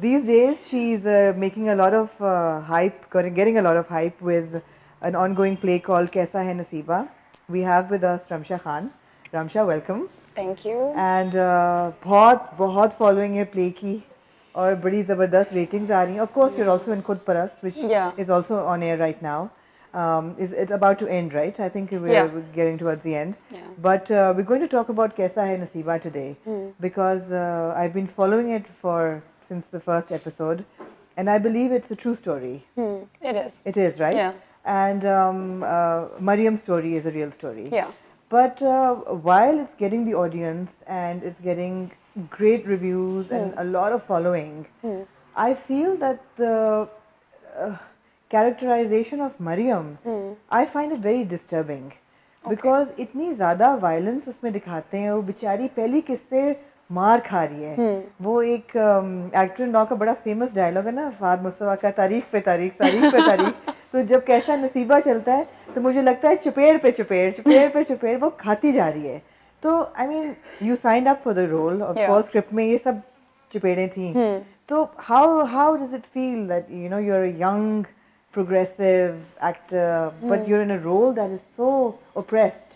These days, she's making a lot of hype, getting a lot of hype with an ongoing play called Kaisa Hai Nasiba. We have with us Ramsha Khan. Ramsha, welcome. Thank you. And बहुत following है play की और बड़ी ज़बरदस्त ratings आ रही हैं. Of course, you're also in Khud Parast, which is also on air right now. It's about to end, right? I think we're getting towards the end. But we're going to talk about Kaisa Hai Nasiba today because I've been following it since the first episode, and I believe it's a true story. It is. It is, right? Yeah. And Mariam's story is a real story. Yeah. But while it's getting the audience and it's getting great reviews and a lot of following, I feel that the characterization of Mariam, I find it very disturbing. Because इतनी ज़्यादा violence उसमें दिखाते हैं, वो बेचारी पहली किससे मार खा रही है. वो एक एक्टर इन लॉ का बड़ा फेमस डायलॉग है ना, फाद मुस्तफा का तारीख पे तारीख तारीख पे तारीख. तो जब कैसा नसीबा चलता है तो मुझे लगता है चुपेड़ पे चुपेड़ चुपेड़ पे चुपेड़ वो खाती जा रही है. तो I mean you signed up for the role, of course script में ये सब चुपेड़ें थी. तो how does it feel that you know you are a young progressive actor, but you're in a role that is so oppressed?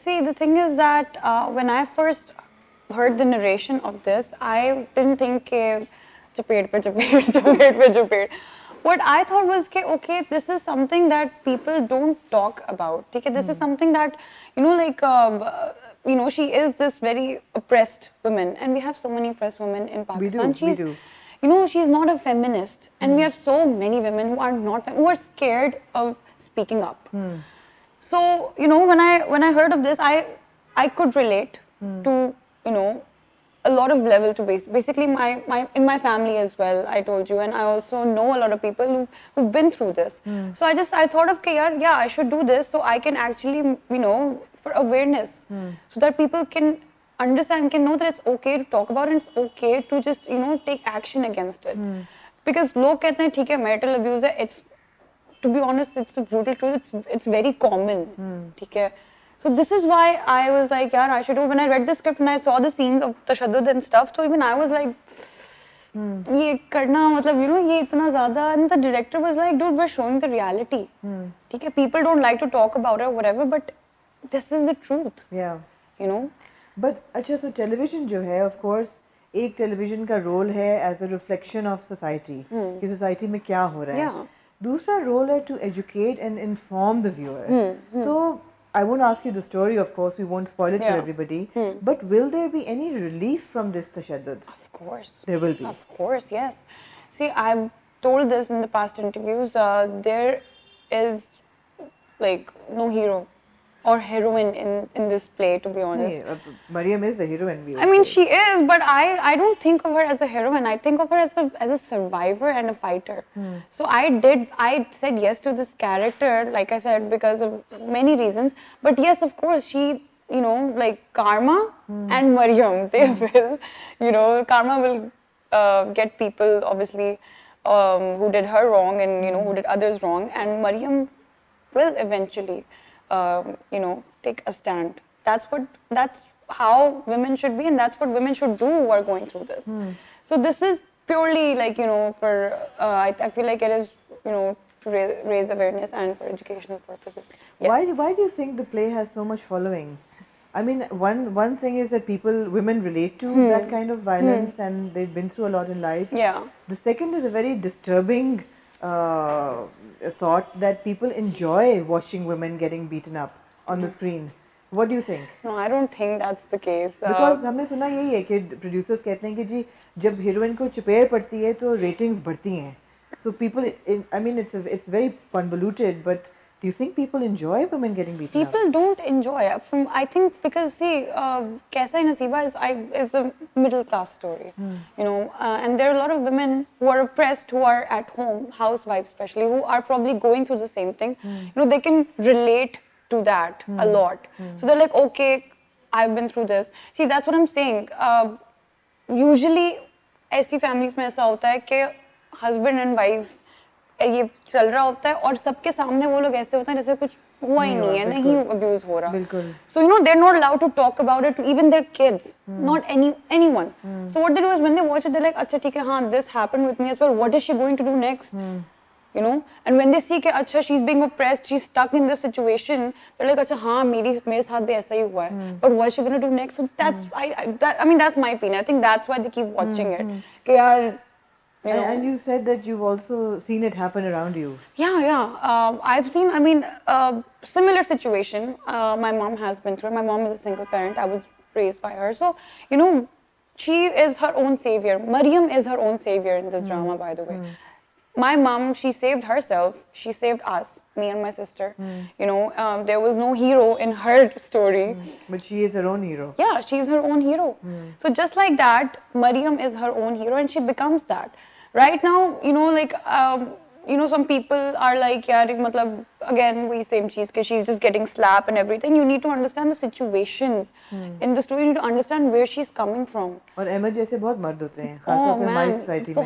See, the thing is that when I first heard the narration of this, I didn't think chaped pe chaped, chaped pe chaped. What I thought was okay, this is something that people don't talk about. Okay, this is something that, you know, like, you know, she is this very oppressed woman, and we have so many oppressed women in Pakistan. We do. You know, she's not a feminist, and we have so many women who are not, who are scared of speaking up. So, you know, when I heard of this, I could relate to, you know, a lot of level to basically in my family as well. I told you, and I also know a lot of people who've been through this. So I thought of yeah, I should do this so I can actually, you know, for awareness, so that people can understand, can know that it's okay to talk about it, and it's okay to just, you know, take action against it. Because लोग कहते हैं ठीक है marital abuse है, it's, to be honest, it's a brutal truth, it's very common. ठीक है. So this is why I was like, yeah, I should do. When I read the script and I saw the scenes of tashaddud and stuff, so even I was like, ये करना मतलब, you know, ये इतना ज़्यादा, and the director was like, dude, we're showing the reality. ठीक है. People don't like to talk about it or whatever, but this is the truth. Yeah. You know. But अच्छा, so television जो है, of course, एक television का role है as a reflection of society, कि society में क्या हो रहा है. दूसरा role है to educate and inform the viewer. तो I won't ask you the story, of course, we won't spoil it for everybody. But will there be any relief from this tashaddud? Of course. There will be. Of course, yes. See, I've told this in the past interviews. There is like no hero or heroine in this play, to be honest. Mariam is the heroine. I mean, she is, but I don't think of her as a heroine. I think of her as a survivor and a fighter. So I said yes to this character, like I said, because of many reasons. But yes, of course, she, you know, like Karma and Mariam, they will, you know, Karma will get people, obviously, who did her wrong and, you know, who did others wrong. And Mariam will eventually, you know, take a stand. That's how women should be, and that's what women should do who are going through this. So this is purely like, you know, for I feel like it is, you know, to raise awareness and for educational purposes. Yes. Why do you think the play has so much following? I mean, one thing is that women relate to that kind of violence, and they've been through a lot in life. Yeah. The second is a very disturbing thought that people enjoy watching women getting beaten up on the screen. What do you think? No, I don't think that's the case. Because हमने सुना यही है कि producers कहते हैं कि जी जब heroine को चपेड़ पड़ती है तो ratings बढ़ती हैं. So people, I mean, it's very convoluted, but do you think people enjoy women getting beaten up? People don't enjoy. I think because see, Kaisa Hai Nasiba is a middle class story, you know, and there are a lot of women who are oppressed, who are at home, housewives especially, who are probably going through the same thing. You know, they can relate to that a lot. So they're like, okay, I've been through this. See, that's what I'm saying. Usually, ऐसी families में ऐसा होता है कि husband and wife ये चल रहा होता है और सबके सामने वो लोग ऐसे होते हैं जैसे कुछ हुआ ही नहीं है, नहीं abuse हो रहा. बिल्कुल. So you know they're not allowed to talk about it to even their kids, not anyone. So what they do is when they watch it, they're like, अच्छा ठीक है, हाँ this happened with me as well. What is she going to do next? You know, and when they see कि अच्छा she's being oppressed, she's stuck in this situation, they're like अच्छा हाँ मेरे साथ भी ऐसा ही हुआ है. But what is she going to do next? So that's I mean that's my opinion. I think that's why they keep watching it. कि यार. You know. And you said that you've also seen it happen around you. Yeah. I've seen, I mean, similar situation. My mom has been through. My mom is a single parent. I was raised by her. So, you know, she is her own savior. Mariam is her own savior in this drama, by the way. My mom, she saved herself. She saved us, me and my sister. You know, there was no hero in her story. But she is her own hero. Yeah, she's her own hero. So just like that, Mariam is her own hero and she becomes that. Right now, you know, like, you know, some people are like, yaar, matlab, again, we same cheese, because she's just getting slapped and everything. You need to understand the situations in the story. You need to understand where she's coming from. और अहमद जैसे बहुत मर्द होते हैं, खासतौर पे हमारी society में.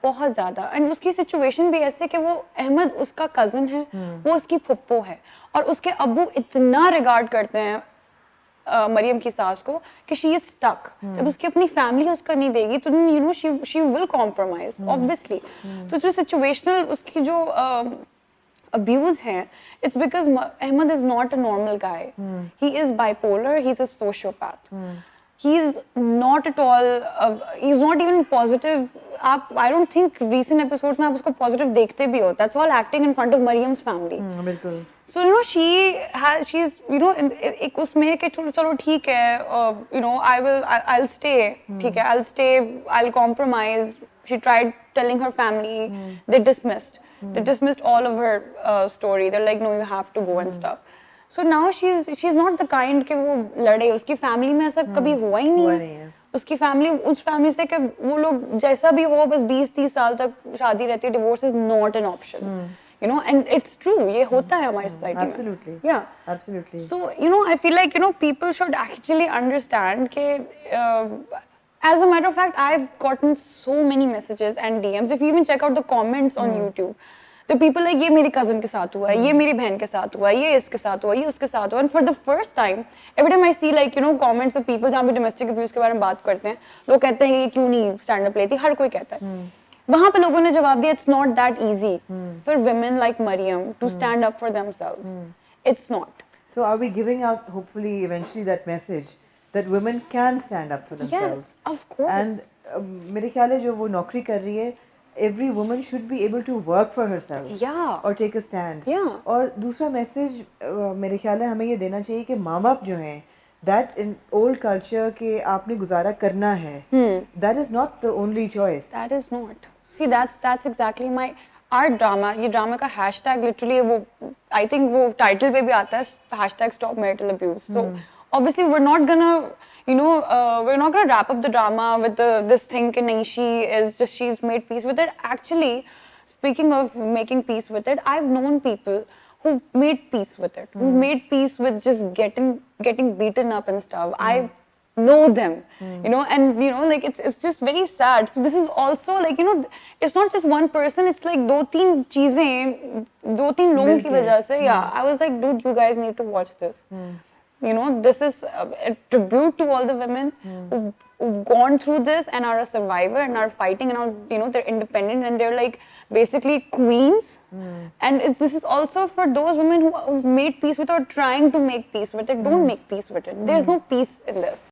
बहुत ज़्यादा. And उसकी situation भी ऐसे कि वो अहमद उसका cousin है, वो उसकी फुप्पो है, और उसके अब्बू इतना regard करते हैं मरियम की सास को कि शी इज स्टक. जब उसकी अपनी फैमिली उसका नहीं देगी तो you know she will compromise obviously. तो जो सिचुएशनल उसकी जो abuse है, it's because Ahmed is not a normal guy. He is bipolar, he's a sociopath. He's not at all, he's not even positive. I don't think recent episodes में आप उसको positive देखते भी हो. That's all acting in front of Mariam's family. बिल्कुल. So you know she's you know एक उसमें कि चलो ठीक है, you know I'll stay, ठीक है, I'll stay, I'll compromise. She tried telling her family, they dismissed. They dismissed all of her story. They're like, no, you have to go and stuff. So now she's not the kind कि वो लड़े. उसकी family में ऐसा कभी हुआ ही नहीं है. उसकी family उस family से कि वो लोग जैसा भी हो बस 20-30 साल तक शादी रहती है. Divorce is not an option. You know, and it's true. ये होता है हमारी society में. Absolutely. Yeah. Absolutely. So you know, I feel like you know people should actually understand कि as a matter of fact, I've gotten so many messages and DMs. If you even check out the comments on YouTube, the people like ये मेरी cousin के साथ हुआ है, ये मेरी बहन के साथ हुआ है, ये इसके साथ हुआ है, ये उसके साथ हुआ है. And for the first time, every time I see like you know comments of people जहाँ पे domestic abuse के बारे में बात करते हैं, लोग कहते हैं ये क्यों नहीं stand up लेती, हर कोई कहता है. वहाँ पे लोगों ने जवाब दिया, it's not that easy for women like Mariam to stand up for themselves. It's not. So are we giving out hopefully eventually that message that women can stand up for themselves? Yes, of course. And मेरे ख्याल है जो वो नौकरी कर रही है, every woman should be able to work for herself. Yeah. Or take a stand. Yeah. और दूसरा मैसेज मेरे ख्याल है हमें ये देना चाहिए कि माँ बाप जो हैं, that in old culture के आपने गुजारा करना है, that is not the only choice. That is not. See, that's exactly my our drama. ये drama का hashtag literally वो I think वो title पे भी आता है hashtag stop marital abuse. So obviously we're not gonna you know we're not gonna wrap up the drama with this thing कि नहीं she's made peace with it. Actually, speaking of making peace with it, I've known people who've made peace with it, who've made peace with just getting beaten up and stuff. I know them, you know, and you know, like it's just very sad. So this is also like you know, it's not just one person. It's like दो-तीन चीजें, दो-तीन लोगों की वजह से. Yeah, I was like, dude, you guys need to watch this. You know, this is a tribute to all the women who've gone through this and are a survivor and are fighting and are, you know, they're independent and they're like basically queens. And this is also for those women who've made peace with or trying to make peace with it. Don't make peace with it. There's no peace in this.